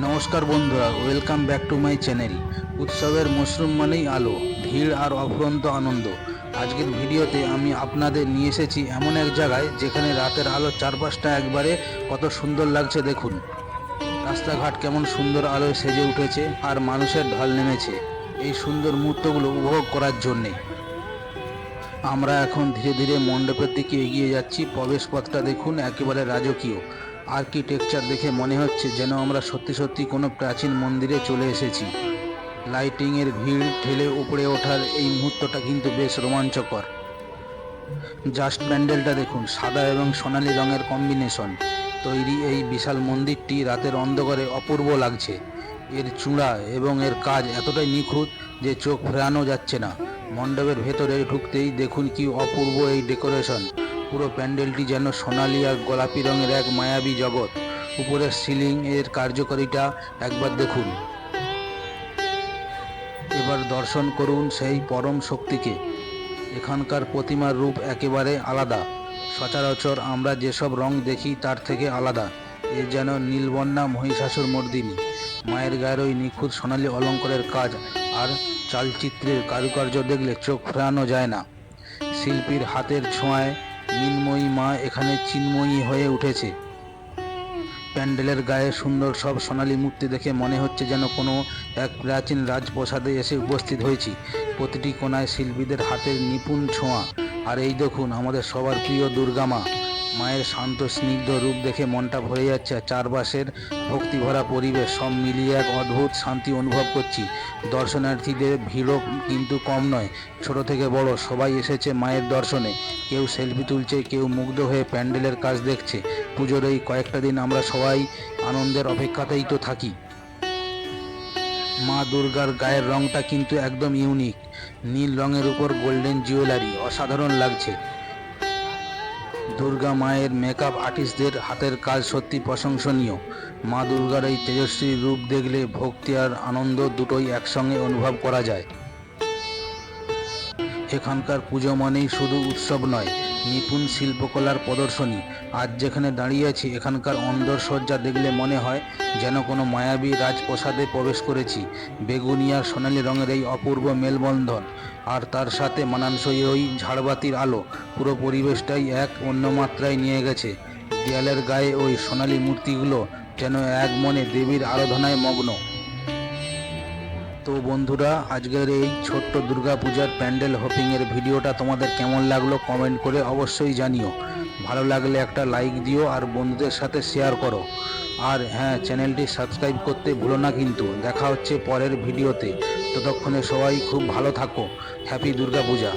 নমস্কার বন্ধুরা, welcome back to my channel. উৎসবের মরশুম মানেই আলো, ভিড় আর অফুরন্ত আনন্দ। আজকের ভিডিওতে আমি আপনাদের নিয়ে এসেছি এমন এক জায়গায় যেখানে রাতের আলো চারপাশটা একবারে কত সুন্দর লাগছে দেখুন। রাস্তাঘাট কেমন সুন্দর আলোয় সেজে উঠেছে আর মানুষের ঢল নেমেছে এই সুন্দর মুহূর্তগুলো উপভোগ করার জন্যে। আমরা এখন ধীরে ধীরে মণ্ডপের দিকে এগিয়ে যাচ্ছি। প্রবেশ পথটা দেখুন, একেবারে রাজকীয়। আর্কিটেকচার দেখে মনে হচ্ছে যেন আমরা সত্যি সত্যি কোনো প্রাচীন মন্দিরে চলে এসেছি। লাইটিংয়ের ভিড় ঠেলে উপরে ওঠার এই মুহূর্তটা কিন্তু বেশ রোমাঞ্চকর। জাস্ট প্যান্ডেলটা দেখুন, সাদা এবং সোনালী রঙের কম্বিনেশন তৈরি এই বিশাল মন্দিরটি রাতের অন্ধকারে অপূর্ব লাগছে। এর চূড়া এবং এর কাজ এতটাই নিখুঁত যে চোখ ফেরানো যাচ্ছে না। মণ্ডপের ভেতরে ঢুকতেই দেখুন কি অপূর্ব এই ডেকোরেশন। পুরো প্যান্ডেলটি যেন সোনালী আর গোলাপি রঙের এক মায়াবী জগৎ। উপরের সিলিং এর কার্যকারিতা একবার দেখুন। এবার দর্শন করুন সেই পরম শক্তিকে। এখানকার প্রতিমার রূপ একেবারে আলাদা। সচরাচর আমরা যেসব রং দেখি তার থেকে আলাদা। এ যেন নীলবর্ণা মহিষাসুর মর্দিনী। মায়ের গায়ের ওই নিখুঁত সোনালী অলঙ্কারের কাজ আর চালচিত্রের কারুকার্য দেখলে চোখ ফেরানো যায় না। শিল্পীর হাতের ছোঁয়ায় মৃন্ময়ী মা এখানে চিন্ময়ী হয়ে উঠেছে। প্যান্ডেলের গায়ে সুন্দর সব সোনালী মূর্তি দেখে মনে হচ্ছে যেন কোনো এক প্রাচীন রাজপ্রাসাদে এসে উপস্থিত হয়েছি। প্রতিটি কোণায় শিল্পীদের হাতের নিপুণ ছোঁয়া। আর এই দেখুন আমাদের সবার প্রিয় দুর্গা মা। মায়ের শান্ত স্নিগ্ধ রূপ দেখে মনটা ভরে যাচ্ছে। চারপাশের ভক্তিভরা পরিবেশ সব মিলিয়ে এক অদ্ভুত শান্তি অনুভব করছি। দর্শনার্থীদের ভিড়ও কিন্তু কম নয়। ছোট থেকে বড় সবাই এসেছে মায়ের দর্শনে। কেউ সেলফি তুলছে, কেউ মুগ্ধ হয়ে প্যান্ডেলের কাজ দেখছে। পুজোর এই কয়েকটা দিন আমরা সবাই আনন্দের অপেক্ষাতেই তো থাকি। মা দুর্গার গায়ের রংটা কিন্তু একদম ইউনিক। নীল রঙের উপর গোল্ডেন জুয়েলারি, অসাধারণ লাগছে। দুর্গা মায়ের মেকআপ আর্টিস্টদের হাতের কাজ সত্যি প্রশংসনীয়। মা দুর্গার এই তেজস্বী রূপ দেখলে ভক্তি আর আনন্দ দুটোই একসঙ্গে অনুভব করা যায়। এখানকার পুজো মানেই শুধু উৎসব নয়, নিপুণ শিল্পকলার প্রদর্শনী। আজ যেখানে দাঁড়িয়ে আছি এখানকার অন্দরসজ্জা দেখলে মনে হয় যেন কোনো মায়াবী রাজপ্রাসাদে প্রবেশ করেছি। বেগুনি আর সোনালী রঙের এই অপূর্ব মেলবন্ধন আর তার সাথে মানানসই ওই ঝাড়বাতির আলো পুরো পরিবেশটাই এক অন্য মাত্রায় নিয়ে গেছে। দেয়ালের গায়ে ওই সোনালী মূর্তিগুলো যেন এক মনে দেবীর আরাধনায় মগ্ন। তো বন্ধুরা, আজকের এই ছোট্ট দুর্গাপূজার প্যান্ডেল হপিংয়ের ভিডিওটা তোমাদের কেমন লাগলো কমেন্ট করে অবশ্যই জানিও। ভালো লাগলে একটা লাইক দিও আর বন্ধুদের সাথে শেয়ার করো। আর হ্যাঁ, চ্যানেলটি সাবস্ক্রাইব করতে ভুলো না কিন্তু। দেখা হচ্ছে পরের ভিডিওতে। ততক্ষণে সবাই খুব ভালো থাকো। হ্যাপি দুর্গাপূজা।